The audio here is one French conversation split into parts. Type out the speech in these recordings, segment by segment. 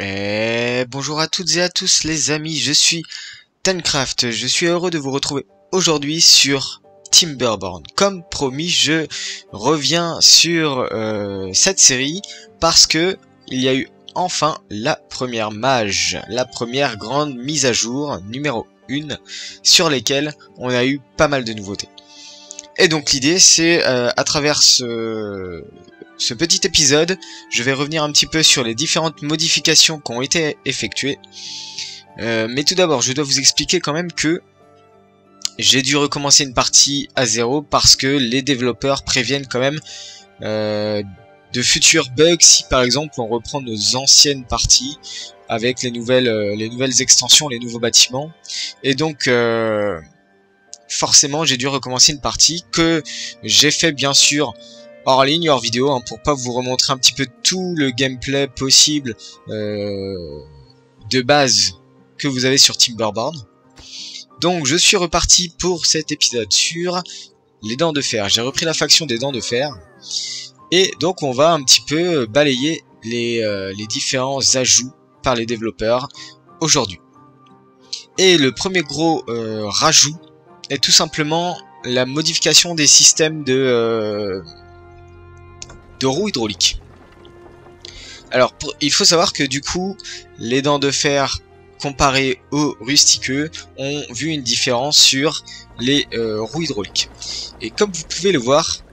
Et bonjour à toutes et à tous les amis, je suis Tencraft, je suis heureux de vous retrouver aujourd'hui sur Timberborn. Comme promis, je reviens sur cette série parce que il y a eu enfin la première mage, la première grande mise à jour, numéro 1, sur lesquelles on a eu pas mal de nouveautés. Et donc l'idée c'est, à travers ce petit épisode, je vais revenir un petit peu sur les différentes modifications qui ont été effectuées. Mais tout d'abord, je dois vous expliquer quand même que j'ai dû recommencer une partie à zéro parce que les développeurs préviennent quand même de futurs bugs si par exemple on reprend nos anciennes parties avec les nouvelles extensions, les nouveaux bâtiments. Et donc forcément j'ai dû recommencer une partie que j'ai fait bien sûr hors ligne, hors vidéo, hein, pour pas vous remontrer un petit peu tout le gameplay possible de base que vous avez sur Timberborn. Donc je suis reparti pour cet épisode sur les dents de fer. J'ai repris la faction des dents de fer. Et donc on va un petit peu balayer les différents ajouts par les développeurs aujourd'hui. Et le premier gros rajout est tout simplement la modification des systèmes de roues hydrauliques. Alors il faut savoir que du coup les dents de fer comparées aux rustiqueux ont vu une différence sur les roues hydrauliques. Et comme vous pouvez le voir,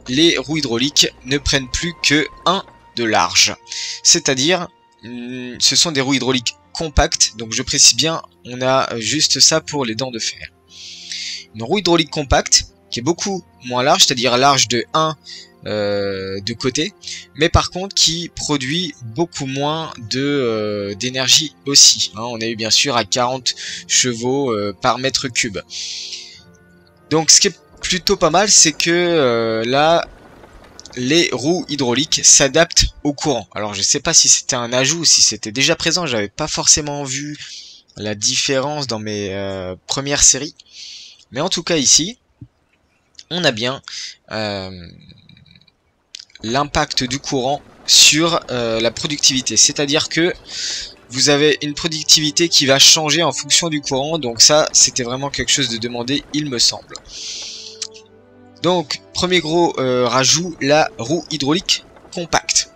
les roues hydrauliques ne prennent plus que 1 de large. C'est-à-dire ce sont des roues hydrauliques compactes, donc je précise bien, on a juste ça pour les dents de fer. Une roue hydraulique compacte qui est beaucoup moins large, c'est-à-dire large de 1 de côté, mais par contre qui produit beaucoup moins d'énergie aussi, hein. On a eu bien sûr à 40 chevaux par mètre cube. Donc ce qui est plutôt pas mal, c'est que là les roues hydrauliques s'adaptent au courant. Alors je sais pas si c'était un ajout ou si c'était déjà présent, j'avais pas forcément vu la différence dans mes premières séries, mais en tout cas ici on a bien l'impact du courant sur la productivité, c'est-à-dire que vous avez une productivité qui va changer en fonction du courant, donc ça c'était vraiment quelque chose de demandé il me semble. Donc premier gros rajout, la roue hydraulique compacte.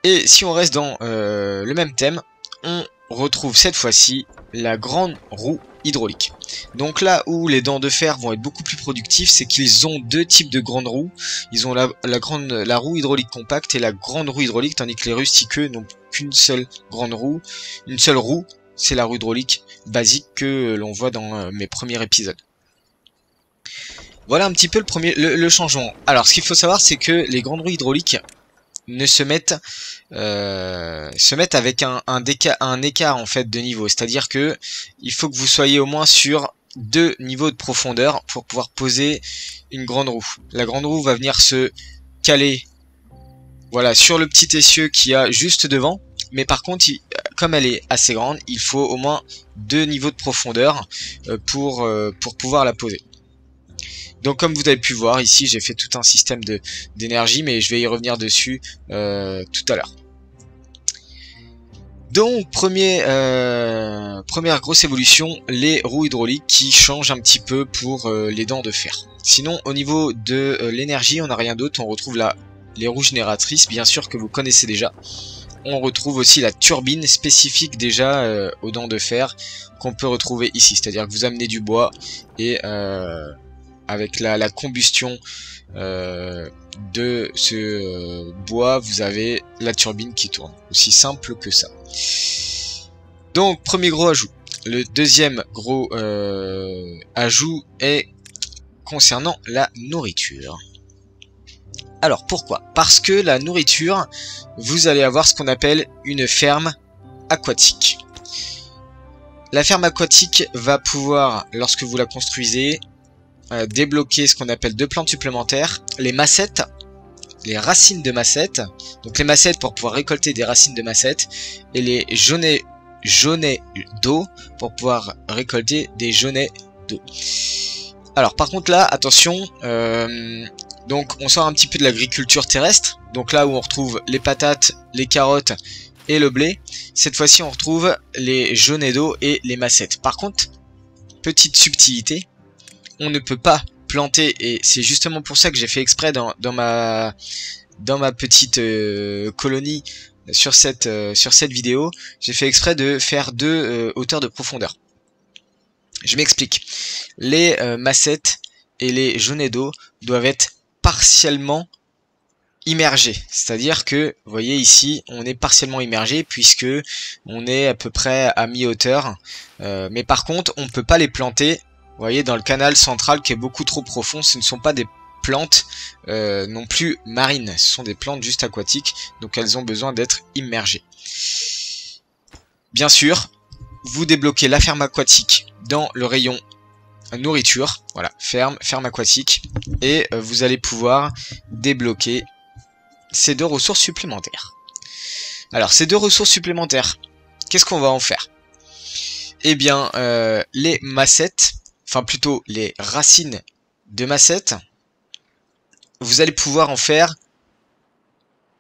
Et si on reste dans le même thème, on retrouve cette fois-ci la grande roue hydraulique. Donc là où les dents de fer vont être beaucoup plus productifs, c'est qu'ils ont deux types de grandes roues. Ils ont la roue hydraulique compacte et la grande roue hydraulique, tandis que les rustiqueux n'ont qu'une seule grande roue. Une seule roue, c'est la roue hydraulique basique que l'on voit dans mes premiers épisodes. Voilà un petit peu le changement. Alors ce qu'il faut savoir, c'est que les grandes roues hydrauliques ne se mettent avec un écart en fait de niveau, c'est-à-dire que il faut que vous soyez au moins sur 2 niveaux de profondeur pour pouvoir poser une grande roue. La grande roue va venir se caler voilà sur le petit essieu qu'il y a juste devant, mais par contre comme elle est assez grande, il faut au moins 2 niveaux de profondeur pour pouvoir la poser. Donc comme vous avez pu voir ici, j'ai fait tout un système d'énergie, mais je vais y revenir dessus tout à l'heure. Donc première grosse évolution, les roues hydrauliques qui changent un petit peu pour les dents de fer. Sinon au niveau de l'énergie, on n'a rien d'autre, on retrouve les roues génératrices, bien sûr que vous connaissez déjà. On retrouve aussi la turbine spécifique déjà aux dents de fer qu'on peut retrouver ici, c'est-à-dire que vous amenez du bois et avec la combustion de ce bois, vous avez la turbine qui tourne. Aussi simple que ça. Donc, premier gros ajout. Le deuxième gros ajout est concernant la nourriture. Alors, pourquoi? Parce que la nourriture, vous allez avoir ce qu'on appelle une ferme aquatique. La ferme aquatique va pouvoir, lorsque vous la construisez, débloquer ce qu'on appelle 2 plantes supplémentaires, les massettes, les racines de massettes, donc les massettes pour pouvoir récolter des racines de massettes, et les jaunets d'eau pour pouvoir récolter des jaunets d'eau. Alors par contre là, attention, donc on sort un petit peu de l'agriculture terrestre, donc là où on retrouve les patates, les carottes et le blé. Cette fois-ci, on retrouve les Jonedo et les Massettes. Par contre, petite subtilité, on ne peut pas planter, et c'est justement pour ça que j'ai fait exprès dans ma petite colonie sur cette vidéo, j'ai fait exprès de faire 2 hauteurs de profondeur. Je m'explique. Les Massettes et les Jonedo doivent être partiellement immergés. C'est-à-dire que, vous voyez ici, on est partiellement immergé puisque on est à peu près à mi-hauteur. Mais par contre, on ne peut pas les planter. Vous voyez, dans le canal central qui est beaucoup trop profond, ce ne sont pas des plantes non plus marines. Ce sont des plantes juste aquatiques, donc elles ont besoin d'être immergées. Bien sûr, vous débloquez la ferme aquatique dans le rayon nourriture, voilà, ferme aquatique, et vous allez pouvoir débloquer ces 2 ressources supplémentaires. Alors, ces 2 ressources supplémentaires, qu'est-ce qu'on va en faire? Eh bien, les massettes, enfin plutôt les racines de massettes, vous allez pouvoir en faire,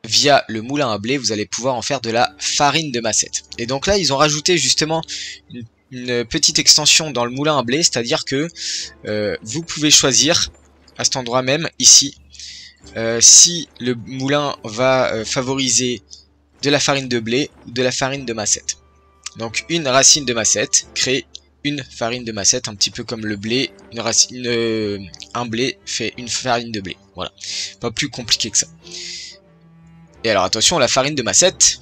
via le moulin à blé, vous allez pouvoir en faire de la farine de massette. Et donc là, ils ont rajouté justement une petite extension dans le moulin à blé, c'est-à-dire que vous pouvez choisir à cet endroit même, ici, si le moulin va favoriser de la farine de blé ou de la farine de massette. Donc une racine de massette crée une farine de massette, un petit peu comme le blé, un blé fait une farine de blé. Voilà, pas plus compliqué que ça. Et alors attention, la farine de massette,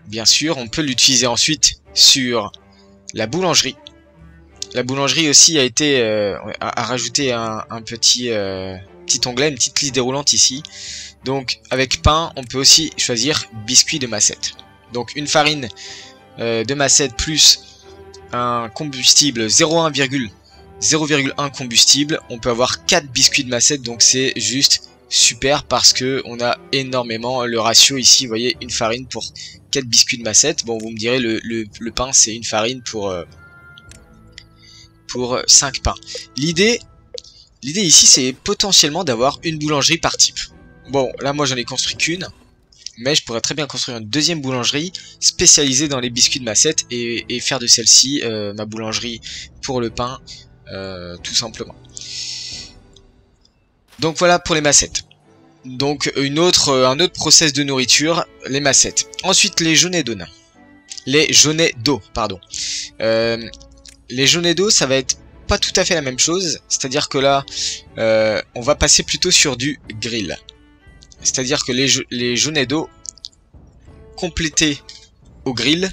bien sûr, on peut l'utiliser ensuite sur la boulangerie. La boulangerie aussi a été a rajouté un petit onglet, une petite liste déroulante ici. Donc avec pain, on peut aussi choisir biscuit de massette. Donc une farine de massette plus un combustible 0,1 combustible, on peut avoir 4 biscuits de massette, donc c'est juste super parce que on a énormément le ratio ici, vous voyez, une farine pour 4 biscuits de massette. Bon, vous me direz, le pain c'est une farine pour 5 pains. L'idée ici, c'est potentiellement d'avoir une boulangerie par type. Bon, là moi j'en ai construit qu'une, mais je pourrais très bien construire une deuxième boulangerie spécialisée dans les biscuits de massette et faire de celle-ci ma boulangerie pour le pain, tout simplement. Donc voilà pour les massettes. Donc un autre process de nourriture, les massettes. Ensuite les Jonedo, pardon. Les Jonedo, ça va être pas tout à fait la même chose, c'est-à-dire que là, on va passer plutôt sur du grill. C'est-à-dire que les Jonedo complétés au grill,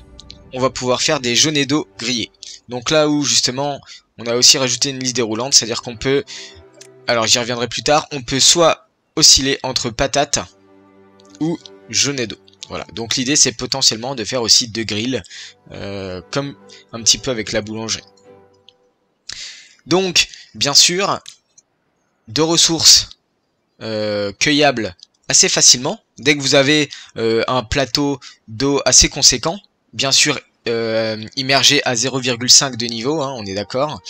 on va pouvoir faire des Jonedo grillés. Donc là où justement, on a aussi rajouté une liste déroulante, c'est-à-dire qu'on peut, alors j'y reviendrai plus tard, on peut soit osciller entre patates ou Jonedo. Voilà, donc l'idée c'est potentiellement de faire aussi 2 grilles, comme un petit peu avec la boulangerie. Donc, bien sûr, 2 ressources cueillables assez facilement. Dès que vous avez un plateau d'eau assez conséquent, bien sûr immergé à 0,5 de niveau, hein, on est d'accord.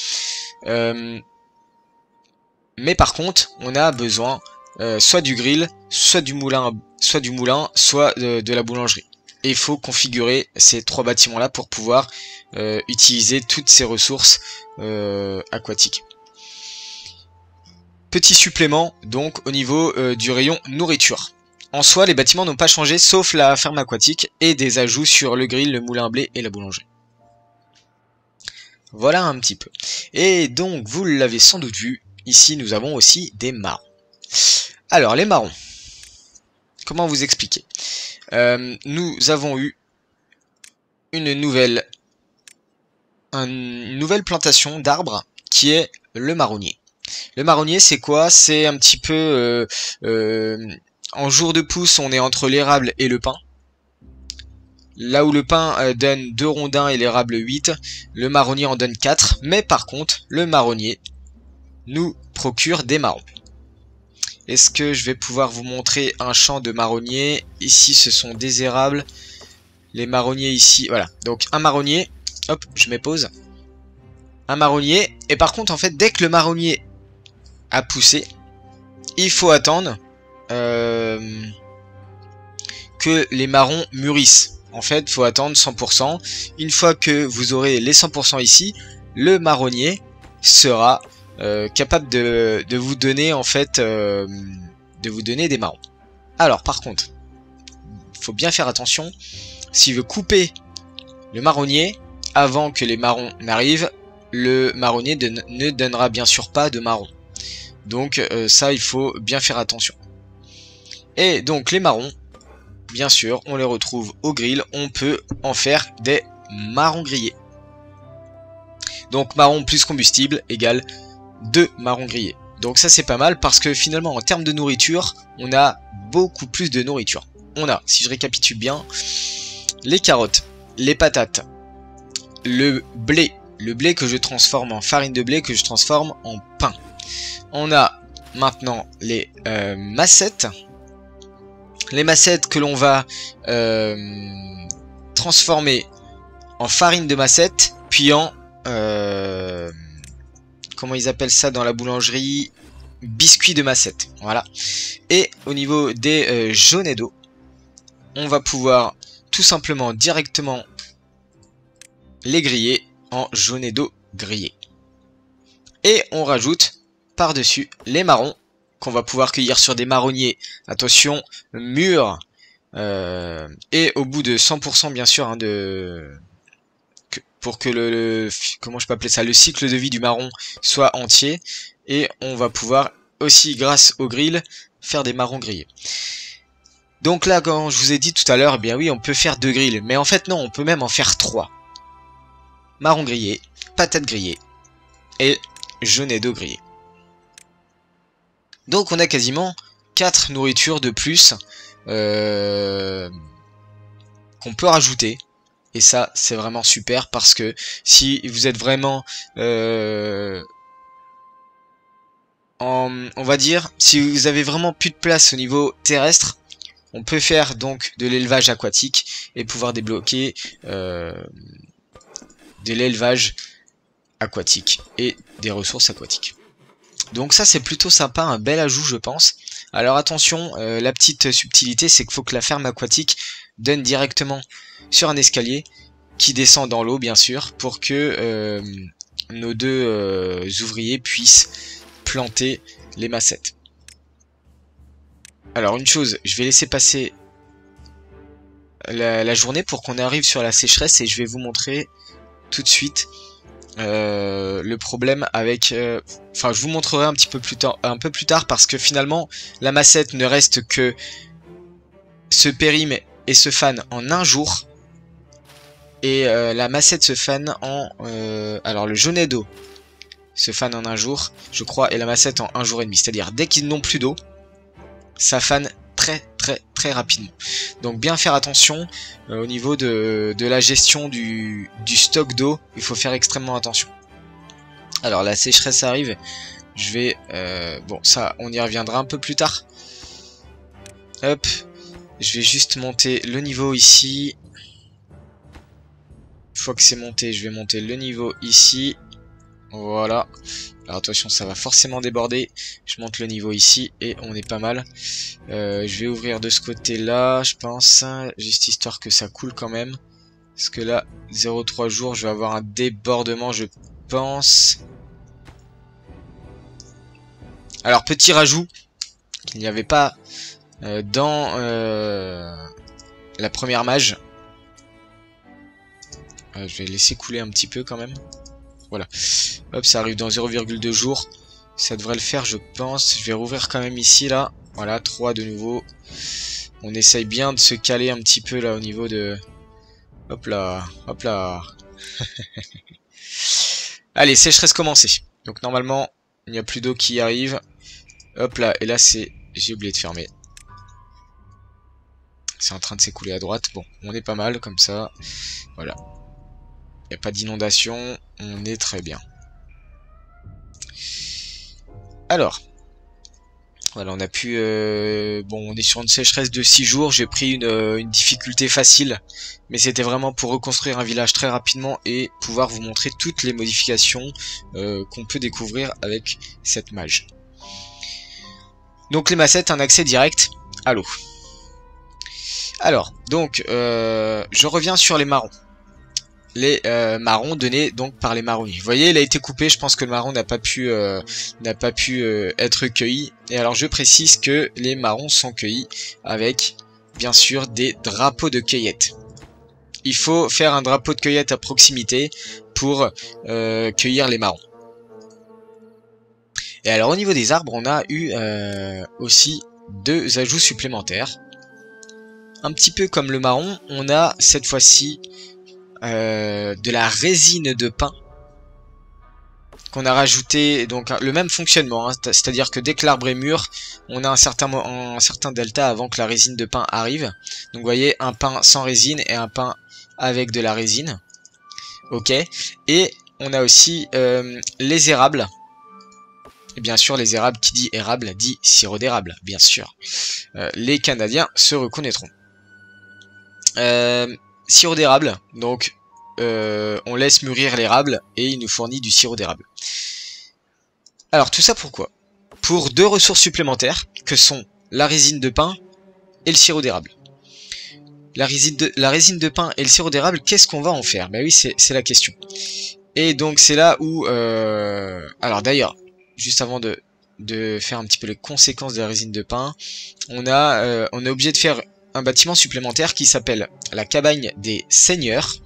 Mais par contre, on a besoin soit du grill, soit du moulin, soit de la boulangerie. Et il faut configurer ces 3 bâtiments là pour pouvoir utiliser toutes ces ressources aquatiques. Petit supplément donc au niveau du rayon nourriture. En soi, les bâtiments n'ont pas changé sauf la ferme aquatique et des ajouts sur le grill, le moulin à blé et la boulangerie. Voilà un petit peu. Et donc, vous l'avez sans doute vu, ici nous avons aussi des marrons. Alors, les marrons, comment vous expliquer? Nous avons eu une nouvelle plantation d'arbres qui est le marronnier. Le marronnier, c'est quoi? C'est un petit peu en jour de pousse, on est entre l'érable et le pin. Là où le pin donne 2 rondins et l'érable 8, le marronnier en donne 4. Mais par contre, le marronnier nous procure des marrons. Est-ce que je vais pouvoir vous montrer un champ de marronnier? Ici, ce sont des érables. Les marronniers ici, voilà. Donc un marronnier, hop, je mets pause. Un marronnier. Et par contre, en fait, dès que le marronnier a poussé, il faut attendre que les marrons mûrissent. En fait, faut attendre 100%. Une fois que vous aurez les 100% ici, le marronnier sera capable de vous donner en fait des marrons. Alors par contre, il faut bien faire attention. S'il veut couper le marronnier avant que les marrons n'arrivent, le marronnier ne donnera bien sûr pas de marrons. Donc ça, il faut bien faire attention. Et donc les marrons, bien sûr, on les retrouve au grill. On peut en faire des marrons grillés. Donc marron plus combustible égale 2 marrons grillés. Donc ça c'est pas mal parce que finalement en termes de nourriture, on a beaucoup plus de nourriture. On a, si je récapitule bien, les carottes, les patates, le blé que je transforme en farine de blé, que je transforme en pain. On a maintenant les massettes. Les massettes que l'on va transformer en farine de massette, puis en comment ils appellent ça dans la boulangerie, biscuits de massette. Voilà. Et au niveau des jaunets d'eau, on va pouvoir tout simplement directement les griller en jaunets d'eau grillés. Et on rajoute par-dessus les marrons qu'on va pouvoir cueillir sur des marronniers, attention, mûrs, et au bout de 100% bien sûr, hein, pour que comment je peux appeler ça, le cycle de vie du marron soit entier. Et on va pouvoir aussi, grâce au grill, faire des marrons grillés. Donc là, quand je vous ai dit tout à l'heure, eh bien oui, on peut faire 2 grilles, mais en fait non, on peut même en faire 3. Marron grillé, patates grillées et jaunet d'eau grillé. Donc on a quasiment 4 nourritures de plus qu'on peut rajouter. Et ça c'est vraiment super parce que si vous êtes vraiment on va dire, si vous avez vraiment plus de place au niveau terrestre, on peut faire donc de l'élevage aquatique et pouvoir débloquer de l'élevage aquatique et des ressources aquatiques. Donc ça c'est plutôt sympa, un bel ajout je pense. Alors attention, la petite subtilité c'est qu'il faut que la ferme aquatique donne directement sur un escalier qui descend dans l'eau bien sûr, pour que nos deux ouvriers puissent planter les massettes. Alors une chose, je vais laisser passer la journée pour qu'on arrive sur la sécheresse et je vais vous montrer tout de suite le problème avec... Enfin je vous montrerai un peu plus tard parce que finalement la massette ne reste que se périme et se fane en un jour. Et la massette se fane en... alors le jaunet d'eau se fane en un jour, je crois, et la massette en un jour et demi. C'est-à-dire dès qu'ils n'ont plus d'eau, ça fane très rapidement. Donc bien faire attention au niveau de la gestion du stock d'eau. Il faut faire extrêmement attention. Alors la sécheresse arrive. Je vais... bon ça on y reviendra un peu plus tard. Hop. Je vais juste monter le niveau ici. Une fois que c'est monté, je vais monter le niveau ici. Voilà. Alors attention, ça va forcément déborder. Je monte le niveau ici et on est pas mal. Je vais ouvrir de ce côté-là, je pense. Juste histoire que ça coule quand même. Parce que là, 0,3 jours, je vais avoir un débordement, je pense. Alors, petit rajout qu'il n'y avait pas dans la première mage. Je vais laisser couler un petit peu quand même. Voilà. Hop, ça arrive dans 0,2 jours. Ça devrait le faire, je pense. Je vais rouvrir quand même ici, là. Voilà, 3 de nouveau. On essaye bien de se caler un petit peu, là, au niveau de... Hop là, hop là. Allez, sécheresse commencée. Donc, normalement, il n'y a plus d'eau qui arrive. Hop là, et là, c'est... J'ai oublié de fermer. C'est en train de s'écouler à droite. Bon, on est pas mal, comme ça. Voilà. Il n'y a pas d'inondation, on est très bien. Alors, voilà, on a pu... bon, on est sur une sécheresse de 6 jours, j'ai pris une difficulté facile, mais c'était vraiment pour reconstruire un village très rapidement et pouvoir vous montrer toutes les modifications qu'on peut découvrir avec cette mage. Donc les massettes, un accès direct à l'eau. Alors, donc, je reviens sur les marrons. Les marrons donnés donc par les marronniers. Vous voyez, il a été coupé, je pense que le marron n'a pas pu être cueilli. Et alors je précise que les marrons sont cueillis avec bien sûr des drapeaux de cueillette. Il faut faire un drapeau de cueillette à proximité pour cueillir les marrons. Et alors au niveau des arbres, on a eu aussi 2 ajouts supplémentaires. Un petit peu comme le marron, on a cette fois-ci de la résine de pin qu'on a rajouté, donc le même fonctionnement, hein, c'est-à-dire que dès que l'arbre est mûr, on a un certain delta avant que la résine de pin arrive. Donc vous voyez, un pin sans résine et un pin avec de la résine. Ok. Et on a aussi les érables. Et bien sûr, les érables, qui dit érable dit sirop d'érable, bien sûr. Les Canadiens se reconnaîtront. Sirop d'érable, donc on laisse mûrir l'érable et il nous fournit du sirop d'érable. Alors tout ça pourquoi? Pour 2 ressources supplémentaires que sont la résine de pin et le sirop d'érable. La résine de pin et le sirop d'érable, qu'est-ce qu'on va en faire? Bah oui, c'est la question. Et donc c'est là où... Alors d'ailleurs, juste avant de faire un petit peu les conséquences de la résine de pin, on est obligé de faire un bâtiment supplémentaire qui s'appelle la cabane des seigneurs.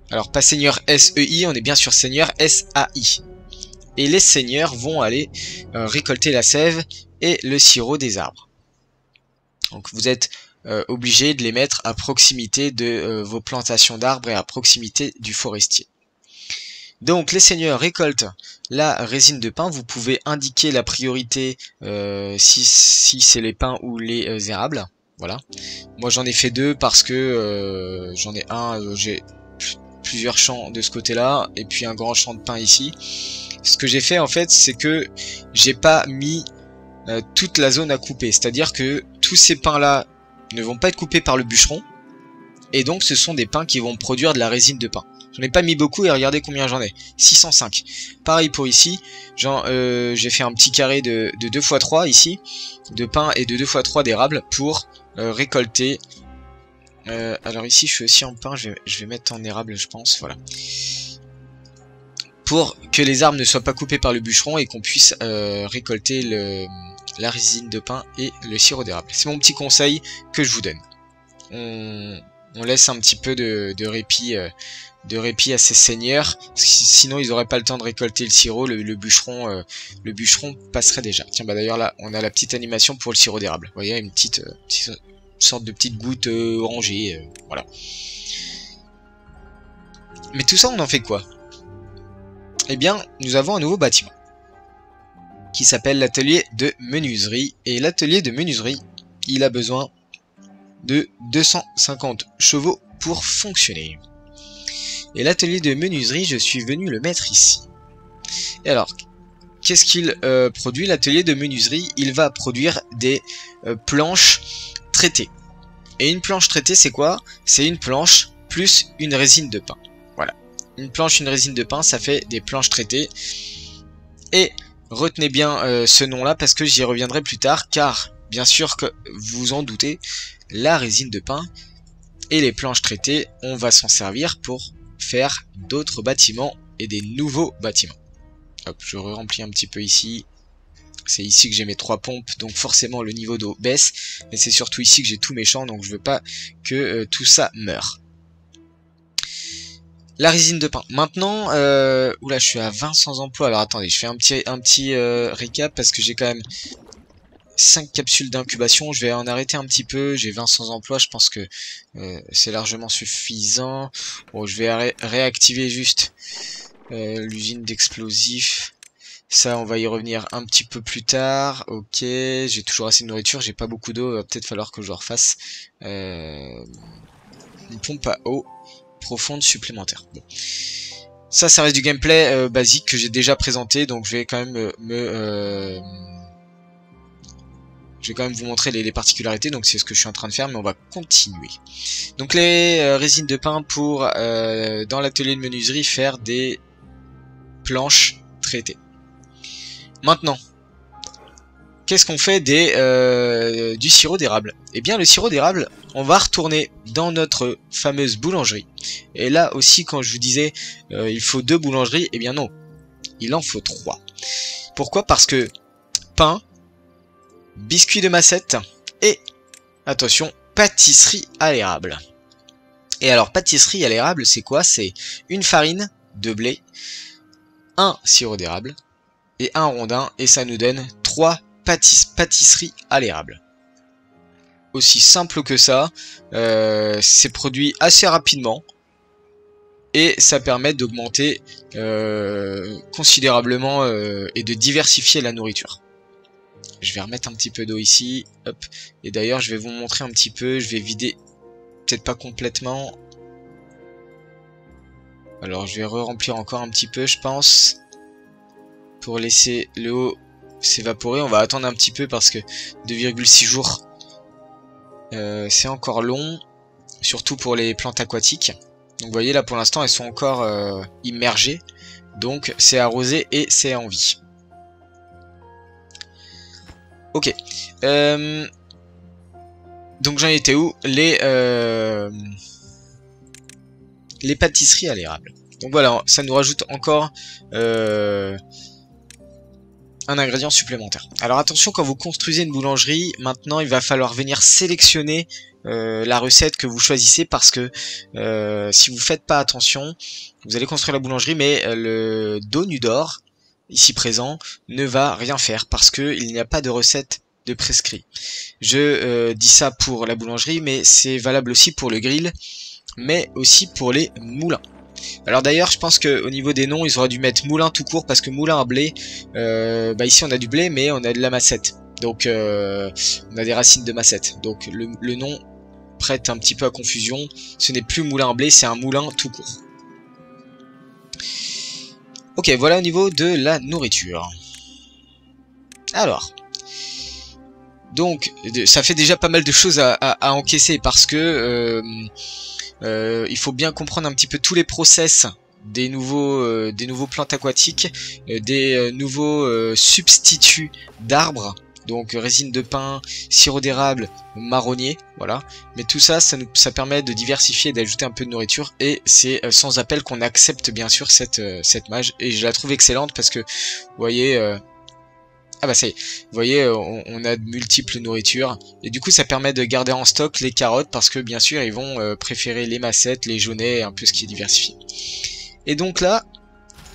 Alors pas seigneur S-E-I, on est bien sur seigneur S-A-I. Et les seigneurs vont aller récolter la sève et le sirop des arbres. Donc vous êtes obligé de les mettre à proximité de vos plantations d'arbres et à proximité du forestier. Donc les seigneurs récoltent la résine de pin. Vous pouvez indiquer la priorité si c'est les pins ou les érables. Voilà. Moi j'en ai fait 2 parce que j'en ai j'ai plusieurs champs de ce côté-là et puis un grand champ de pin ici. Ce que j'ai fait en fait, c'est que j'ai pas mis toute la zone à couper. C'est-à-dire que tous ces pins-là ne vont pas être coupés par le bûcheron. Et donc ce sont des pins qui vont produire de la résine de pin. J'en ai pas mis beaucoup et regardez combien j'en ai. 605. Pareil pour ici. J'ai fait un petit carré de 2 x 3 ici. De pin et de 2 x 3 d'érable pour récolter. Alors ici je suis aussi en pin. Je vais mettre en érable je pense. Voilà. Pour que les arbres ne soient pas coupés par le bûcheron et qu'on puisse récolter la résine de pin et le sirop d'érable. C'est mon petit conseil que je vous donne. On laisse un petit peu de répit à ces seigneurs, sinon ils n'auraient pas le temps de récolter le sirop, le bûcheron passerait déjà. Tiens bah d'ailleurs là on a la petite animation pour le sirop d'érable. Vous voyez une petite sorte de petite goutte orangée, voilà. Mais tout ça on en fait quoi? Eh bien, nous avons un nouveau bâtiment qui s'appelle l'atelier de menuiserie. Et l'atelier de menuiserie, il a besoin de 250 chevaux pour fonctionner. Et l'atelier de menuiserie, je suis venu le mettre ici. Et alors, qu'est-ce qu'il produit? L'atelier de menuiserie, il va produire des planches traitées. Et une planche traitée, c'est quoi? C'est une planche plus une résine de pin. Voilà. Une planche, une résine de pin, ça fait des planches traitées. Et retenez bien ce nom-là parce que j'y reviendrai plus tard, car bien sûr que vous vous en doutez, la résine de pin et les planches traitées, on va s'en servir pour faire d'autres bâtiments et des nouveaux bâtiments. Hop, je remplis un petit peu ici. C'est ici que j'ai mes 3 pompes, donc forcément le niveau d'eau baisse. Mais c'est surtout ici que j'ai tous mes champs, donc je veux pas que tout ça meure. La résine de pin. Maintenant, oula, je suis à 20 sans emploi. Alors attendez, je fais un petit récap parce que j'ai quand même 5 capsules d'incubation. Je vais en arrêter un petit peu. J'ai 20 sans emploi. Je pense que c'est largement suffisant. Bon, je vais réactiver juste l'usine d'explosifs. Ça, on va y revenir un petit peu plus tard. Ok, j'ai toujours assez de nourriture. J'ai pas beaucoup d'eau. Va peut-être falloir que je refasse une pompe à eau profonde supplémentaire. Bon. Ça reste du gameplay basique que j'ai déjà présenté, donc je vais quand même je vais quand même vous montrer les particularités, donc c'est ce que je suis en train de faire, mais on va continuer. Donc les résines de pin pour dans l'atelier de menuiserie faire des planches traitées. Maintenant, qu'est-ce qu'on fait du sirop d'érable? Eh bien, le sirop d'érable, on va retourner dans notre fameuse boulangerie. Et là aussi, quand je vous disais, il faut 2 boulangeries, eh bien non, il en faut 3. Pourquoi? Parce que pain, biscuit de Massette et, attention, pâtisserie à l'érable. Et alors, pâtisserie à l'érable, c'est quoi? C'est une farine de blé, un sirop d'érable et un rondin, et ça nous donne 3 pâtisseries à l'érable. Aussi simple que ça, c'est produit assez rapidement et ça permet d'augmenter considérablement et de diversifier la nourriture. Je vais remettre un petit peu d'eau ici, hop. Et d'ailleurs je vais vous montrer un petit peu, je vais vider, peut-être pas complètement. Alors je vais re-remplir encore un petit peu je pense, pour laisser l'eau s'évaporer. On va attendre un petit peu parce que 2,6 jours c'est encore long, surtout pour les plantes aquatiques. Donc vous voyez là pour l'instant elles sont encore immergées, donc c'est arrosé et c'est en vie. Ok, donc j'en étais où? Les pâtisseries à l'érable. Donc voilà, ça nous rajoute encore un ingrédient supplémentaire. Alors attention, quand vous construisez une boulangerie, maintenant il va falloir venir sélectionner la recette que vous choisissez, parce que si vous faites pas attention, vous allez construire la boulangerie, mais le Donudor, ici présent, ne va rien faire parce que il n'y a pas de recette de prescrit. Je dis ça pour la boulangerie, mais c'est valable aussi pour le grill, mais aussi pour les moulins. Alors d'ailleurs, je pense que au niveau des noms, ils auraient dû mettre moulin tout court, parce que moulin à blé, ici on a du blé, mais on a de la massette. Donc on a des racines de massette. Donc le nom prête un petit peu à confusion. Ce n'est plus moulin à blé, c'est un moulin tout court. Ok, voilà au niveau de la nourriture. Alors, donc ça fait déjà pas mal de choses à encaisser, parce que il faut bien comprendre un petit peu tous les process des nouveaux plantes aquatiques, des nouveaux substituts d'arbres, donc résine de pin, sirop d'érable, marronnier, voilà. Mais tout ça, ça permet de diversifier, d'ajouter un peu de nourriture, et c'est sans appel qu'on accepte bien sûr cette mage, et je la trouve excellente parce que, vous voyez, ah bah ça y est, vous voyez, on a de multiples nourritures, et du coup ça permet de garder en stock les carottes, parce que bien sûr ils vont préférer les massettes, les jaunets, un peu ce qui est diversifié. Et donc là,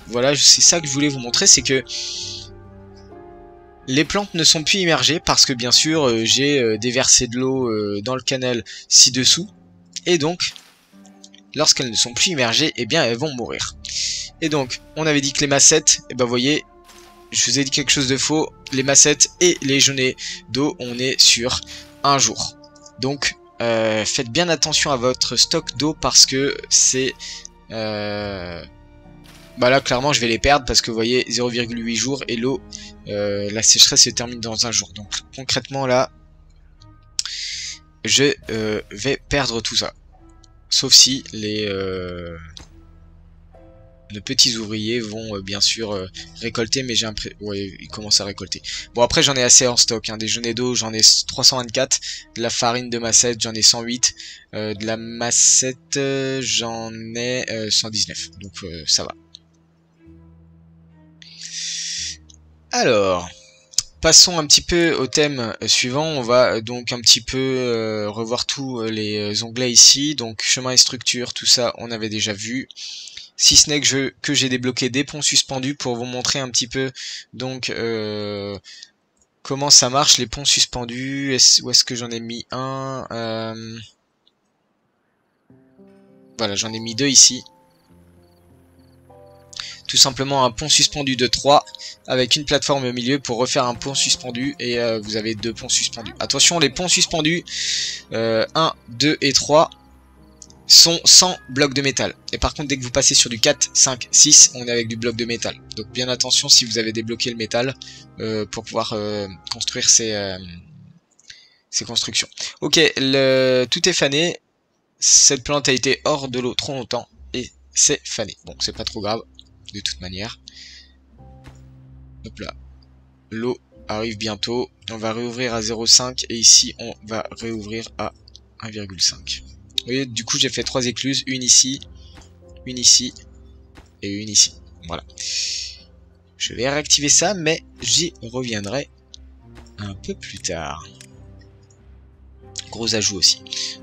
voilà, c'est ça que je voulais vous montrer, c'est que les plantes ne sont plus immergées, parce que bien sûr j'ai déversé de l'eau dans le canal ci-dessous, et donc lorsqu'elles ne sont plus immergées, eh bien elles vont mourir. Et donc on avait dit que les massettes, et ben vous voyez, je vous ai dit quelque chose de faux, les massettes et les jaunets d'eau, on est sur un jour. Donc faites bien attention à votre stock d'eau, parce que c'est bah là clairement je vais les perdre, parce que vous voyez 0,8 jours, et l'eau, la sécheresse se termine dans un jour. Donc concrètement là, je vais perdre tout ça, sauf si les petits ouvriers vont bien sûr récolter, mais j'ai l'impression, ouais, ils commencent à récolter. Bon, après j'en ai assez en stock, hein. Des jaunets d'eau j'en ai 324, de la farine de massette j'en ai 108, de la massette j'en ai 119, donc ça va. Alors, passons un petit peu au thème suivant. On va donc un petit peu revoir tous les onglets ici. Donc chemin et structure, tout ça on avait déjà vu. Si ce n'est que j'ai débloqué des ponts suspendus pour vous montrer un petit peu donc comment ça marche les ponts suspendus. Où est-ce que j'en ai mis un voilà, j'en ai mis 2 ici. Tout simplement un pont suspendu de 3 avec une plateforme au milieu pour refaire un pont suspendu, et vous avez 2 ponts suspendus. Attention, les ponts suspendus 1, 2 et 3 sont sans bloc de métal. Et par contre, dès que vous passez sur du 4, 5, 6, on est avec du bloc de métal. Donc bien attention si vous avez débloqué le métal pour pouvoir construire ces constructions. Ok, tout est fané. Cette plante a été hors de l'eau trop longtemps et c'est fané. Bon, c'est pas trop grave de toute manière. Hop là. L'eau arrive bientôt. On va réouvrir à 0,5 et ici on va réouvrir à 1,5. Vous voyez, du coup j'ai fait 3 écluses, une ici et une ici. Voilà. Je vais réactiver ça, mais j'y reviendrai un peu plus tard. Gros ajout aussi.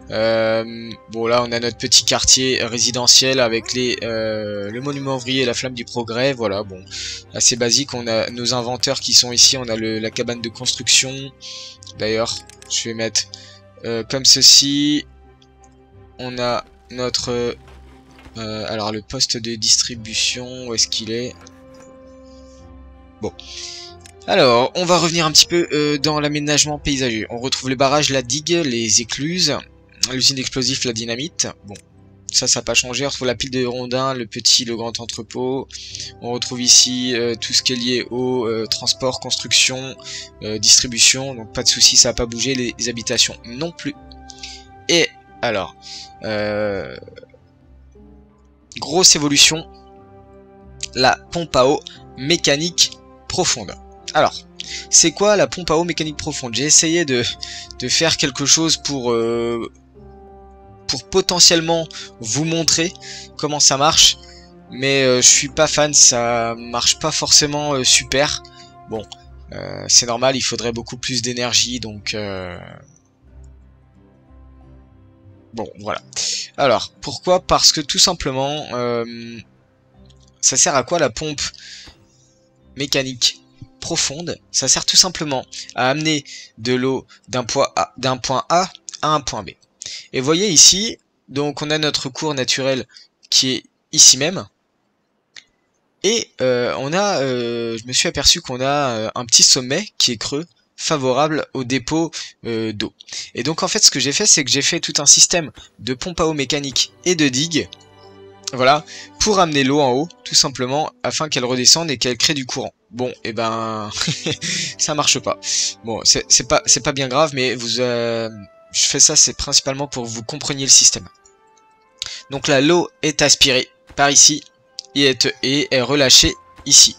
Bon là on a notre petit quartier résidentiel avec le monument ouvrier et la flamme du progrès. Voilà, bon, assez basique. On a nos inventeurs qui sont ici. On a la cabane de construction. D'ailleurs, je vais mettre comme ceci. On a notre alors le poste de distribution, où est-ce qu'il est? Bon. Alors, on va revenir un petit peu dans l'aménagement paysager. On retrouve les barrages, la digue, les écluses, l'usine d'explosifs, la dynamite. Bon, ça n'a pas changé. On retrouve la pile de rondins, le petit, le grand entrepôt. On retrouve ici tout ce qui est lié au transport, construction, distribution. Donc pas de souci, ça n'a pas bougé. Les habitations non plus. Et alors, grosse évolution, la pompe à eau mécanique profonde. Alors, c'est quoi la pompe à eau mécanique profonde? J'ai essayé de faire quelque chose pour potentiellement vous montrer comment ça marche, mais je suis pas fan, ça marche pas forcément super. Bon, c'est normal, il faudrait beaucoup plus d'énergie, donc bon, voilà. Alors, pourquoi? Parce que tout simplement, ça sert à quoi la pompe mécanique profonde? Ça sert tout simplement à amener de l'eau d'un point A à un point B. Et vous voyez ici, donc on a notre cours naturel qui est ici même. Et je me suis aperçu qu'on a un petit sommet qui est creux, favorable au dépôt d'eau. Et donc en fait ce que j'ai fait, c'est que j'ai fait tout un système de pompe à eau mécanique et de digue. Voilà, pour amener l'eau en haut, tout simplement, afin qu'elle redescende et qu'elle crée du courant. Bon, et ben, ça marche pas. Bon, c'est pas bien grave, mais je fais ça, c'est principalement pour que vous compreniez le système. Donc là, l'eau est aspirée par ici et est relâchée ici.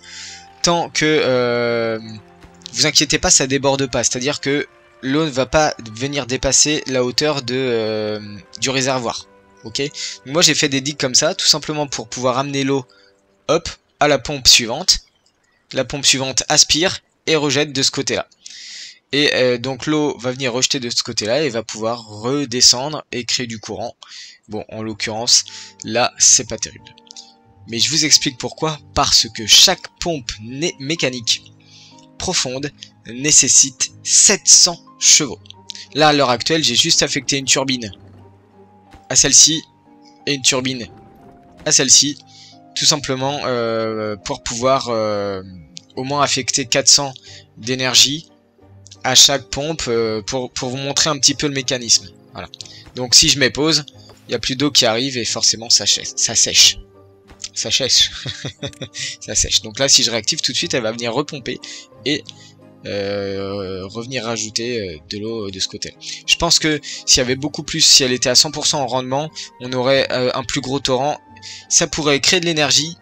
Tant que, vous inquiétez pas, ça déborde pas. C'est-à-dire que l'eau ne va pas venir dépasser la hauteur du réservoir. Ok, moi j'ai fait des digues comme ça, tout simplement pour pouvoir amener l'eau, hop, à la pompe suivante. La pompe suivante aspire et rejette de ce côté-là. Et donc l'eau va venir rejeter de ce côté-là et va pouvoir redescendre et créer du courant. Bon, en l'occurrence, là, c'est pas terrible. Mais je vous explique pourquoi. Parce que chaque pompe mécanique profonde nécessite 700 chevaux. Là, à l'heure actuelle, j'ai juste affecté une turbine à celle-ci et une turbine à celle-ci, tout simplement pour pouvoir au moins affecter 400 d'énergie à chaque pompe pour vous montrer un petit peu le mécanisme. Voilà. Donc si je mets pause, il n'y a plus d'eau qui arrive et forcément ça sèche. Ça sèche. Ça sèche. Donc là, si je réactive tout de suite, elle va venir repomper et revenir rajouter de l'eau de ce côté. Je pense que s'il y avait beaucoup plus, si elle était à 100% en rendement, on aurait un plus gros torrent. Ça pourrait créer de l'énergie.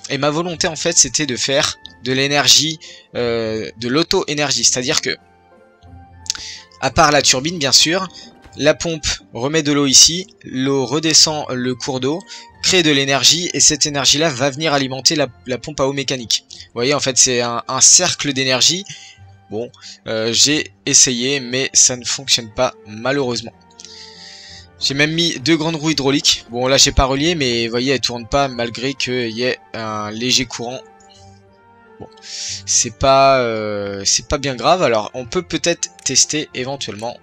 Et ma volonté en fait, c'était de faire de l'énergie, de l'auto-énergie. C'est-à-dire que, à part la turbine bien sûr, la pompe remet de l'eau ici, l'eau redescend le cours d'eau, crée de l'énergie et cette énergie là va venir alimenter la pompe à eau mécanique. Vous voyez, en fait c'est un cercle d'énergie. Bon, j'ai essayé mais ça ne fonctionne pas malheureusement. J'ai même mis 2 grandes roues hydrauliques. Bon là j'ai pas relié mais vous voyez elles tournent pas malgré qu'il y ait un léger courant. Bon, c'est pas bien grave. Alors on peut peut-être tester éventuellement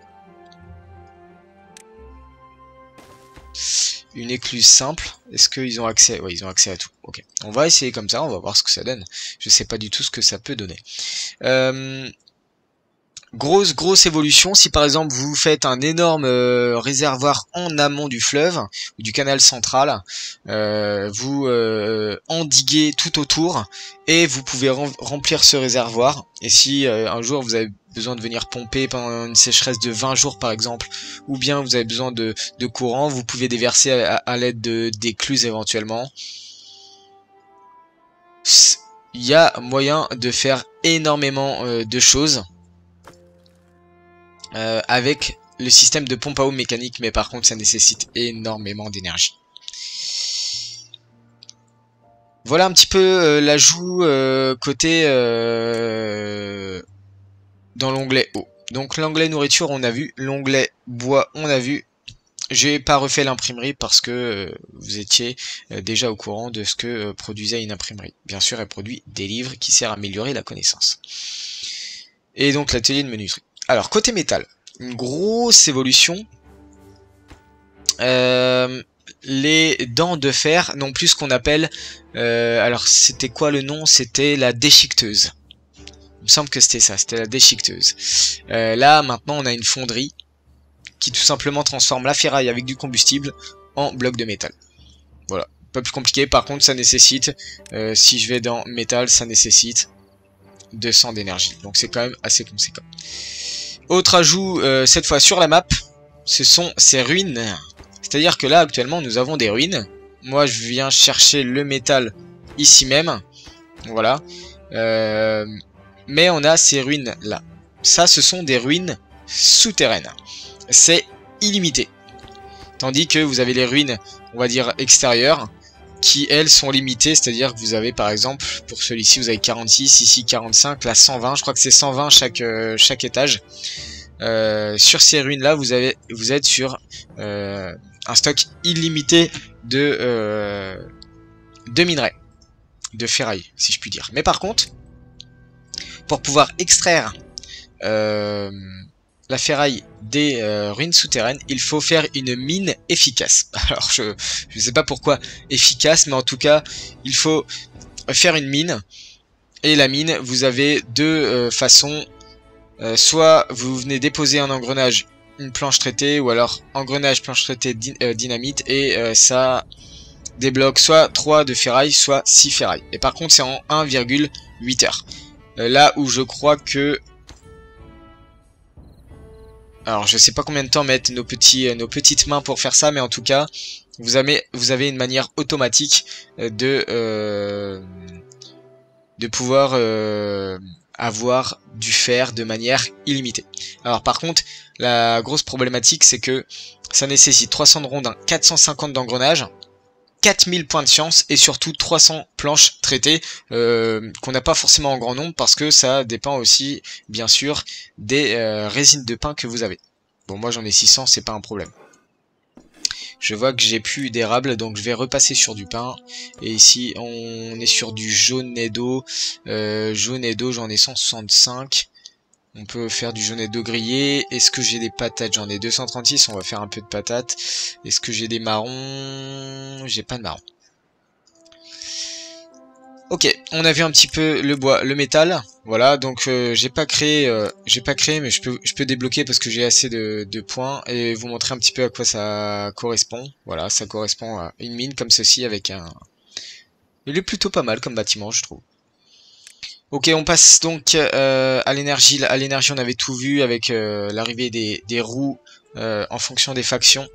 une écluse simple. Est-ce qu'ils ont accès? Oui, ils ont accès à tout. Ok. On va essayer comme ça, on va voir ce que ça donne. Je sais pas du tout ce que ça peut donner. Grosse évolution. Si par exemple vous faites un énorme réservoir en amont du fleuve ou du canal central, vous endiguez tout autour et vous pouvez remplir ce réservoir. Et si un jour vous avez besoin de venir pomper pendant une sécheresse de 20 jours par exemple, ou bien vous avez besoin de courant, vous pouvez déverser à l'aide d'écluses éventuellement. il y a moyen de faire énormément de choses avec le système de pompe à eau mécanique, mais par contre ça nécessite énormément d'énergie. Voilà un petit peu l'ajout côté dans l'onglet eau. Donc l'onglet nourriture on a vu, l'onglet bois on a vu. J'ai pas refait l'imprimerie parce que vous étiez déjà au courant de ce que produisait une imprimerie. Bien sûr, elle produit des livres qui servent à améliorer la connaissance. Et donc l'atelier de menuiserie. Alors côté métal, une grosse évolution. Les dents de fer n'ont plus ce qu'on appelle... alors c'était quoi le nom? C'était la déchiqueteuse. Il me semble que c'était ça, c'était la déchiqueteuse. Là maintenant on a une fonderie qui tout simplement transforme la ferraille avec du combustible en bloc de métal. Voilà, pas plus compliqué. Par contre ça nécessite, si je vais dans métal, ça nécessite 200 d'énergie. Donc c'est quand même assez conséquent. Autre ajout, cette fois sur la map, ce sont ces ruines. C'est-à-dire que là actuellement nous avons des ruines. Moi je viens chercher le métal ici même. Voilà. Mais on a ces ruines là. Ça ce sont des ruines souterraines. C'est illimité. Tandis que vous avez les ruines, on va dire extérieures, qui elles sont limitées, c'est-à-dire que vous avez par exemple, pour celui-ci vous avez 46, ici 45, là 120, je crois que c'est 120 chaque étage. Sur ces ruines là, vous êtes sur un stock illimité de minerais, de ferraille, si je puis dire. Mais par contre, pour pouvoir extraire la ferraille des ruines souterraines, il faut faire une mine efficace. Alors je sais pas pourquoi efficace, mais en tout cas il faut faire une mine. Et la mine, vous avez deux façons. Soit vous venez déposer un engrenage, une planche traitée, ou alors engrenage, planche traitée, dynamite, et ça débloque soit 3 de ferraille, soit 6 ferraille. Et par contre c'est en 1,8 heures. Là où je crois que... Alors je sais pas combien de temps mettent nos petites mains pour faire ça, mais en tout cas vous avez une manière automatique de pouvoir avoir du fer de manière illimitée. Alors par contre la grosse problématique c'est que ça nécessite 300 de rondins, 450 d'engrenage, 4000 points de science et surtout 300 planches traitées qu'on n'a pas forcément en grand nombre parce que ça dépend aussi bien sûr des résines de pin que vous avez. Bon moi j'en ai 600, c'est pas un problème. Je vois que j'ai plus d'érable donc je vais repasser sur du pain. Et ici on est sur du jaunet d'eau. Jaunet d'eau j'en ai 165. On peut faire du jaunet d'eau grillé. Est-ce que j'ai des patates? J'en ai 236, on va faire un peu de patates. Est-ce que j'ai des marrons? J'ai pas de marrons. Ok, on a vu un petit peu le bois, le métal. Voilà, donc j'ai pas créé, mais je peux débloquer parce que j'ai assez de points et vous montrer un petit peu à quoi ça correspond. Voilà, ça correspond à une mine comme ceci avec un... Il est plutôt pas mal comme bâtiment, je trouve. Ok, on passe donc à l'énergie. À l'énergie, on avait tout vu avec l'arrivée des roues en fonction des factions.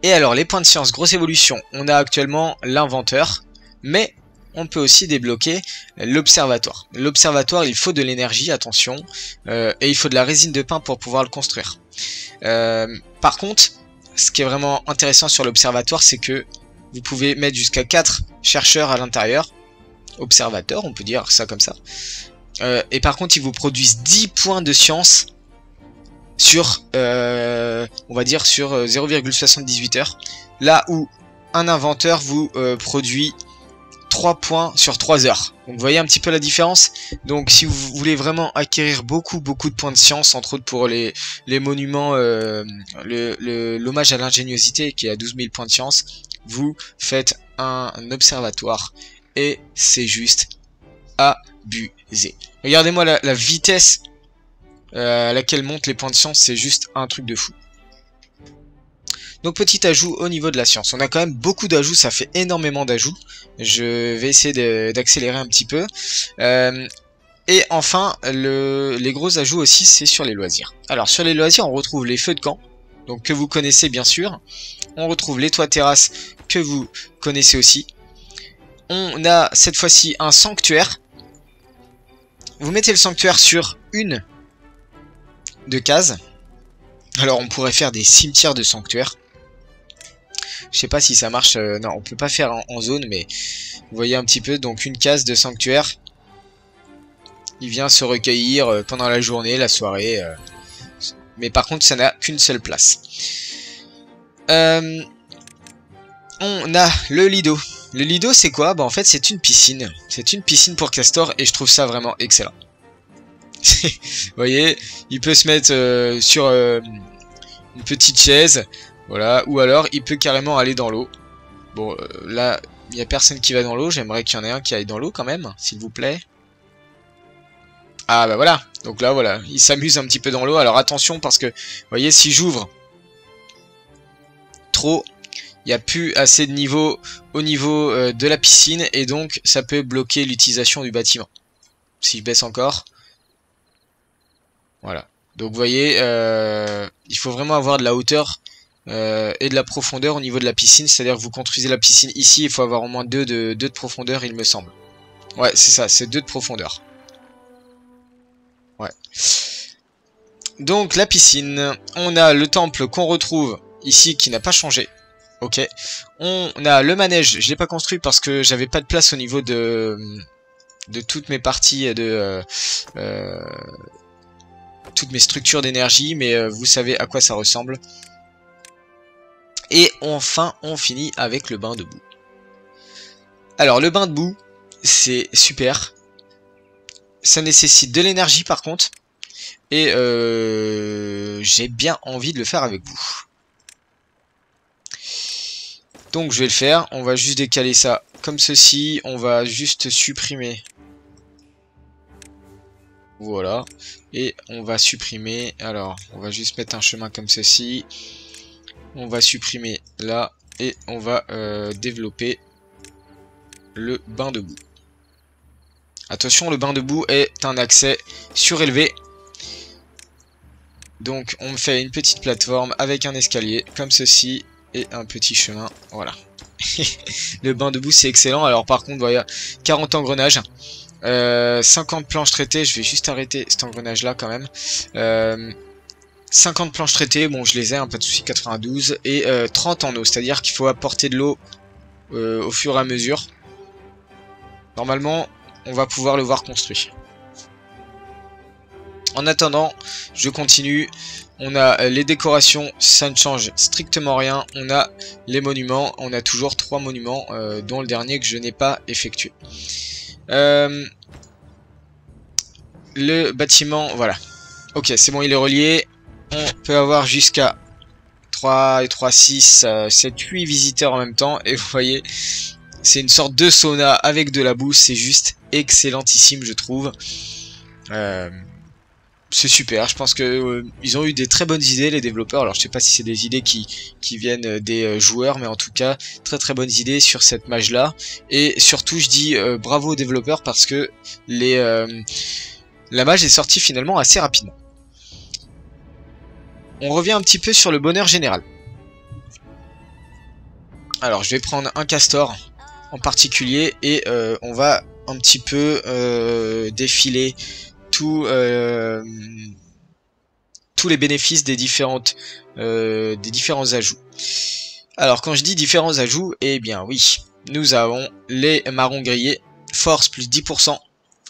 Et alors, les points de science, grosse évolution. On a actuellement l'inventeur, mais on peut aussi débloquer l'observatoire. L'observatoire, il faut de l'énergie, attention, et il faut de la résine de pin pour pouvoir le construire. Par contre, ce qui est vraiment intéressant sur l'observatoire, c'est que vous pouvez mettre jusqu'à 4 chercheurs à l'intérieur. Observateurs, on peut dire ça comme ça. Et par contre, ils vous produisent 10 points de science sur, on va dire, sur 0,78 heures. Là où un inventeur vous produit 3 points sur 3 heures. Donc vous voyez un petit peu la différence. Donc si vous voulez vraiment acquérir beaucoup de points de science, entre autres pour les monuments, l'hommage à l'ingéniosité qui est à 12 000 points de science, vous faites un observatoire et c'est juste abusé. Regardez-moi la vitesse à laquelle montent les points de science, c'est juste un truc de fou. Donc petit ajout au niveau de la science. On a quand même beaucoup d'ajouts, ça fait énormément d'ajouts. Je vais essayer d'accélérer un petit peu. Et enfin, les gros ajouts aussi, c'est sur les loisirs. Alors sur les loisirs, on retrouve les feux de camp, donc que vous connaissez bien sûr. On retrouve les toits terrasses que vous connaissez aussi. On a cette fois-ci un sanctuaire. Vous mettez le sanctuaire sur une de cases. Alors on pourrait faire des cimetières de sanctuaires. Je sais pas si ça marche. Non, on peut pas faire en zone, mais vous voyez un petit peu. Donc une case de sanctuaire. Il vient se recueillir pendant la journée, la soirée. Mais par contre, ça n'a qu'une seule place. On a le lido. Le lido, c'est quoi? Bah en fait, c'est une piscine. C'est une piscine pour castor et je trouve ça vraiment excellent. Vous voyez, il peut se mettre sur une petite chaise. Voilà, ou alors il peut carrément aller dans l'eau. Bon, là, il n'y a personne qui va dans l'eau. J'aimerais qu'il y en ait un qui aille dans l'eau quand même, s'il vous plaît. Ah bah voilà, donc là voilà, il s'amuse un petit peu dans l'eau. Alors attention parce que, vous voyez, si j'ouvre trop, il n'y a plus assez de niveau au niveau de la piscine et donc ça peut bloquer l'utilisation du bâtiment. Si je baisse encore, voilà. Donc vous voyez, il faut vraiment avoir de la hauteur et de la profondeur au niveau de la piscine. C'est-à-dire que vous construisez la piscine ici, il faut avoir au moins 2 de profondeur, il me semble. Ouais, c'est ça, c'est 2 de profondeur. Ouais. Donc la piscine, on a le temple qu'on retrouve ici qui n'a pas changé. Ok. On a le manège, je l'ai pas construit parce que j'avais pas de place au niveau de toutes mes parties de toutes mes structures d'énergie, mais vous savez à quoi ça ressemble. Et enfin, on finit avec le bain de boue. Alors le bain de boue, c'est super. Ça nécessite de l'énergie par contre. Et j'ai bien envie de le faire avec vous. Donc je vais le faire. On va juste décaler ça comme ceci. On va juste supprimer. Voilà. Et on va supprimer. Alors, on va juste mettre un chemin comme ceci. On va supprimer là. Et on va développer le bain de boue. Attention, le bain de boue est un accès surélevé. Donc on me fait une petite plateforme avec un escalier comme ceci et un petit chemin. Voilà. Le bain de boue c'est excellent. Alors par contre, voilà, 40 engrenages. 50 planches traitées. Je vais juste arrêter cet engrenage là quand même. 50 planches traitées. Bon, je les ai, hein, pas de souci, 92. Et 30 en eau. C'est-à-dire qu'il faut apporter de l'eau au fur et à mesure. Normalement, on va pouvoir le voir construit. En attendant, je continue. On a les décorations, ça ne change strictement rien. On a les monuments, on a toujours 3 monuments, dont le dernier que je n'ai pas effectué. Le bâtiment, voilà. Ok, c'est bon, il est relié. On peut avoir jusqu'à 3 et 3, 6, 7, 8 visiteurs en même temps. Et vous voyez, c'est une sorte de sauna avec de la boue. C'est juste excellentissime, je trouve. C'est super, je pense que ils ont eu des très bonnes idées les développeurs. Alors je sais pas si c'est des idées qui viennent des joueurs, mais en tout cas très très bonnes idées sur cette mage là. Et surtout je dis bravo aux développeurs parce que la mage est sortie finalement assez rapidement. On revient un petit peu sur le bonheur général. Alors je vais prendre un castor en particulier et on va un petit peu défiler tous les bénéfices des différents ajouts. Alors quand je dis différents ajouts, eh bien oui, nous avons les marrons grillés, force plus 10%,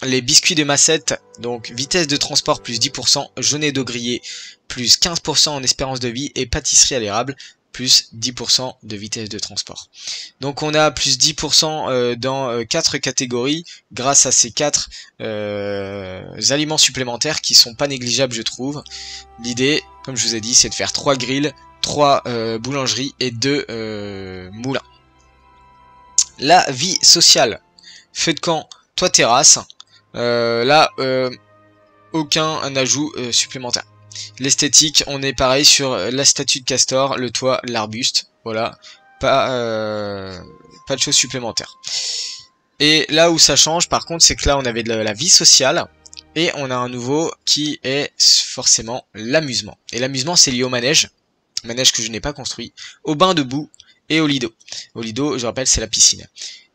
les biscuits de Massette, donc vitesse de transport plus 10%, jaunet d'eau grillé plus 15% en espérance de vie et pâtisserie à l'érable plus 10% de vitesse de transport. Donc on a plus 10% dans 4 catégories grâce à ces 4 aliments supplémentaires qui sont pas négligeables je trouve. L'idée, comme je vous ai dit, c'est de faire 3 grilles, 3 boulangeries et 2 moulins. La vie sociale, feu de camp, toit terrasse, là aucun ajout supplémentaire. L'esthétique, on est pareil sur la statue de castor, le toit, l'arbuste, voilà, pas de choses supplémentaires. Et là où ça change par contre, c'est que là on avait de la vie sociale, et on a un nouveau qui est forcément l'amusement. Et l'amusement c'est lié au manège que je n'ai pas construit, au bain de boue et au lido. Au lido, je rappelle, c'est la piscine.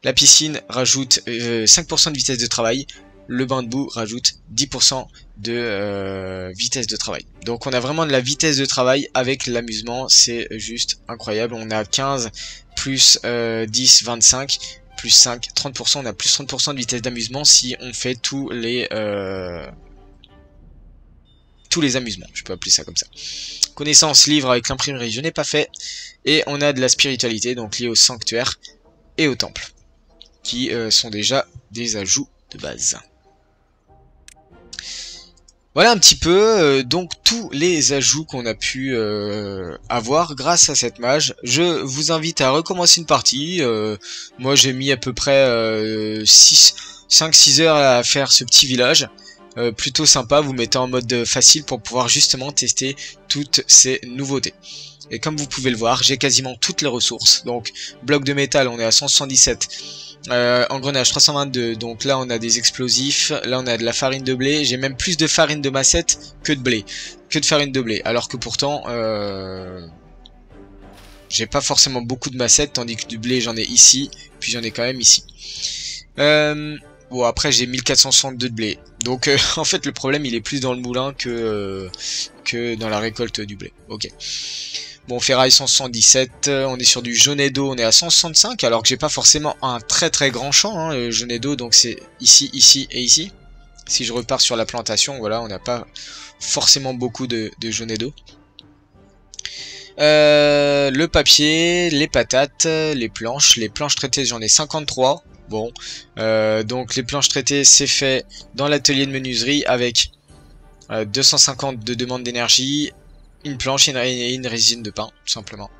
La piscine rajoute 5% de vitesse de travail. Le bain de boue rajoute 10% de vitesse de travail. Donc on a vraiment de la vitesse de travail avec l'amusement, c'est juste incroyable. On a 15 plus 10, 25, plus 5, 30%. On a plus 30% de vitesse d'amusement si on fait tous les amusements, je peux appeler ça comme ça. Connaissance, livre avec l'imprimerie, je n'ai pas fait. Et on a de la spiritualité, donc liée au sanctuaire et au temple, qui sont déjà des ajouts de base. Voilà un petit peu donc tous les ajouts qu'on a pu avoir grâce à cette mage. Je vous invite à recommencer une partie. Moi j'ai mis à peu près 5-6 heures à faire ce petit village. Plutôt sympa, vous mettez en mode facile pour pouvoir justement tester toutes ces nouveautés. Et comme vous pouvez le voir, j'ai quasiment toutes les ressources. Donc bloc de métal, on est à 177. Engrenage 322, donc là on a des explosifs, là on a de la farine de blé, j'ai même plus de farine de massette que de blé, que de farine de blé, alors que pourtant j'ai pas forcément beaucoup de massette, tandis que du blé j'en ai ici, puis j'en ai quand même ici. Bon après j'ai 1462 de blé, donc en fait le problème il est plus dans le moulin que dans la récolte du blé, ok. Bon, ferraille 177, on est sur du jaunet d'eau, on est à 165, alors que j'ai pas forcément un très très grand champ, hein, le jaunet d'eau, donc c'est ici, ici et ici. Si je repars sur la plantation, voilà, on n'a pas forcément beaucoup de jaunet d'eau. Le papier, les patates, les planches traitées j'en ai 53. Bon, donc les planches traitées c'est fait dans l'atelier de menuiserie avec 250 de demande d'énergie, une planche et une résine de pain, tout simplement.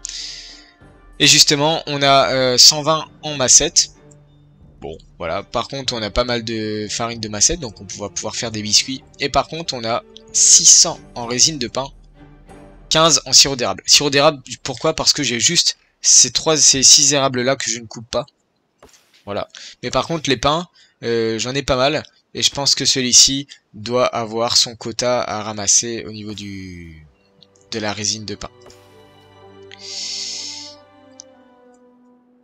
Et justement, on a 120 en massette. Bon, voilà. Par contre, on a pas mal de farine de massette, donc on va pouvoir faire des biscuits. Et par contre, on a 600 en résine de pain, 15 en sirop d'érable. Sirop d'érable, pourquoi? Parce que j'ai juste ces 6 érables là que je ne coupe pas. Voilà. Mais par contre, les pains, j'en ai pas mal. Et je pense que celui-ci doit avoir son quota à ramasser au niveau de la résine de pain.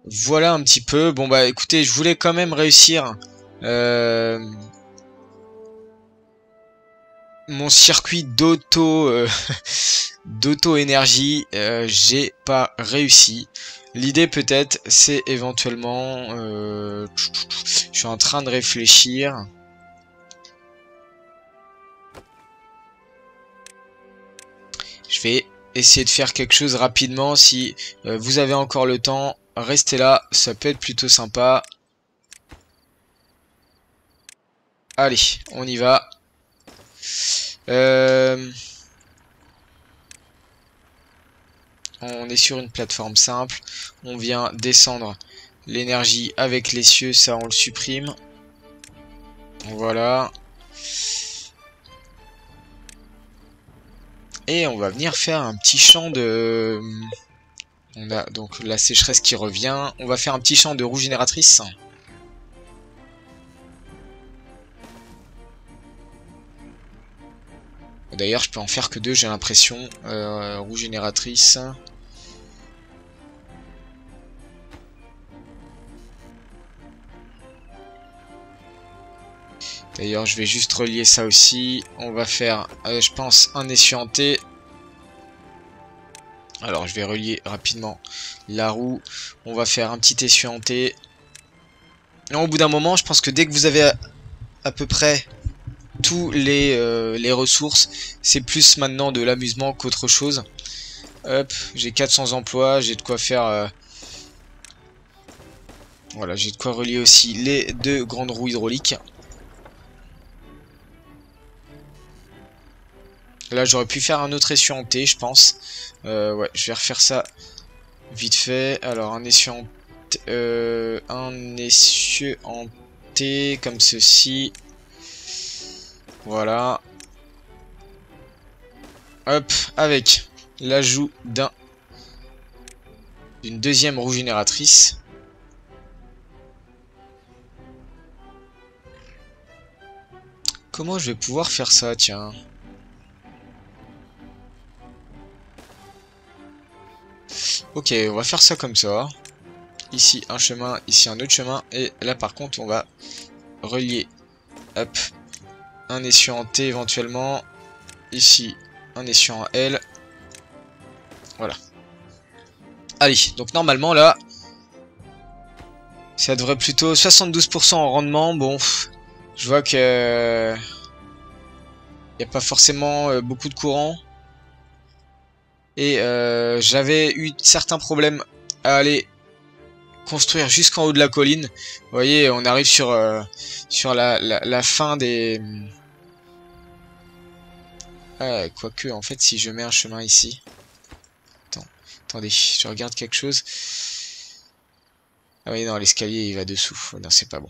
Voilà un petit peu. Bon bah écoutez, je voulais quand même réussir mon circuit d'auto énergie. J'ai pas réussi. L'idée peut-être c'est éventuellement je suis en train de réfléchir. Je vais essayer de faire quelque chose rapidement. Si vous avez encore le temps, restez là, ça peut être plutôt sympa. Allez, on y va. On est sur une plateforme simple. On vient descendre l'énergie avec les cieux, ça on le supprime. Voilà. Et on va venir faire un petit champ de... On a donc la sécheresse qui revient. On va faire un petit champ de roue génératrice. D'ailleurs, je peux en faire que 2, j'ai l'impression. Roue génératrice. D'ailleurs, je vais juste relier ça aussi. On va faire, je pense, un essuie-hanté. Alors, je vais relier rapidement la roue. On va faire un petit essuie-hanté. Au bout d'un moment, je pense que dès que vous avez à peu près tous les ressources, c'est plus maintenant de l'amusement qu'autre chose. Hop, j'ai 400 emplois, j'ai de quoi faire... Voilà, j'ai de quoi relier aussi les 2 grandes roues hydrauliques. Là, j'aurais pu faire un autre essuie-hanté, je pense. Ouais, je vais refaire ça vite fait. Alors, un essuie-hanté comme ceci. Voilà. Hop, avec l'ajout d'une deuxième roue génératrice. Comment je vais pouvoir faire ça, tiens? Ok, on va faire ça comme ça. ici un chemin, ici un autre chemin. Et là par contre on va relier, hop, un essuie en T éventuellement. Ici un essuie en L. Voilà. Allez, donc normalement là, ça devrait plutôt 72% en rendement. Bon, je vois que il n'y a pas forcément beaucoup de courant. Et j'avais eu certains problèmes à aller construire jusqu'en haut de la colline. Vous voyez, on arrive sur la fin des... quoique, en fait, si je mets un chemin ici... Attendez, je regarde quelque chose. Ah oui, non, l'escalier, il va dessous. Non, c'est pas bon.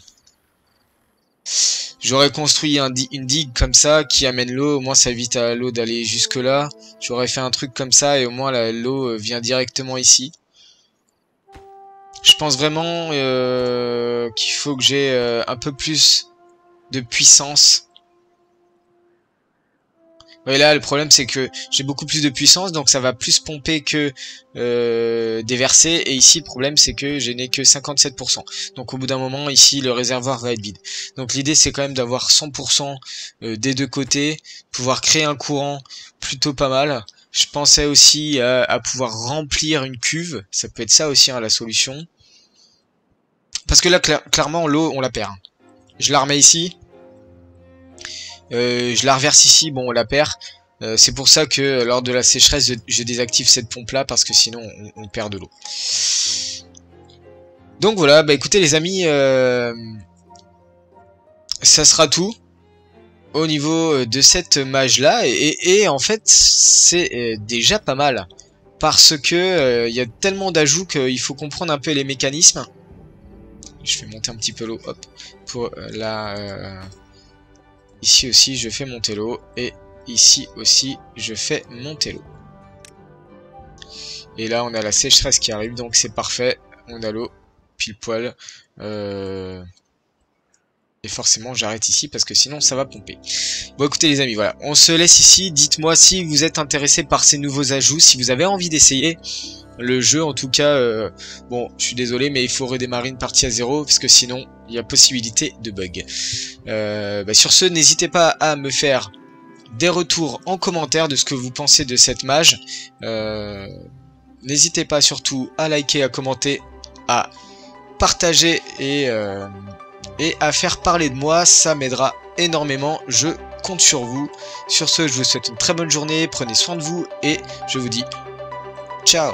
J'aurais construit une digue comme ça qui amène l'eau, au moins ça évite à l'eau d'aller jusque là. J'aurais fait un truc comme ça et au moins l'eau vient directement ici. Je pense vraiment qu'il faut que j'ai un peu plus de puissance. Ouais, là le problème c'est que j'ai beaucoup plus de puissance, donc ça va plus pomper que déverser. Et ici le problème c'est que je n'ai que 57%. Donc au bout d'un moment ici le réservoir va être vide. Donc l'idée c'est quand même d'avoir 100% des deux côtés, pouvoir créer un courant plutôt pas mal. Je pensais aussi à pouvoir remplir une cuve, ça peut être ça aussi hein, la solution. Parce que là clairement l'eau on la perd. Je la remets ici. Je la reverse ici, bon on la perd. C'est pour ça que lors de la sécheresse je désactive cette pompe là parce que sinon on perd de l'eau. Donc voilà, bah écoutez les amis, ça sera tout au niveau de cette mage là et en fait c'est déjà pas mal parce que il y a tellement d'ajouts qu'il faut comprendre un peu les mécanismes. Je vais monter un petit peu l'eau, hop, pour la... Ici aussi, je fais monter l'eau. Et ici aussi, je fais monter l'eau. Et là, on a la sécheresse qui arrive, donc c'est parfait. On a l'eau pile poil. Et forcément, j'arrête ici parce que sinon, ça va pomper. Bon, écoutez les amis, voilà. On se laisse ici. Dites-moi si vous êtes intéressés par ces nouveaux ajouts, si vous avez envie d'essayer le jeu. En tout cas, bon, je suis désolé, mais il faut redémarrer une partie à zéro parce que sinon, il y a possibilité de bug. Bah, sur ce, n'hésitez pas à me faire des retours en commentaire de ce que vous pensez de cette mage. N'hésitez pas surtout à liker, à commenter, à partager et à faire parler de moi. Ça m'aidera énormément. Je compte sur vous. Sur ce, je vous souhaite une très bonne journée. Prenez soin de vous et je vous dis ciao.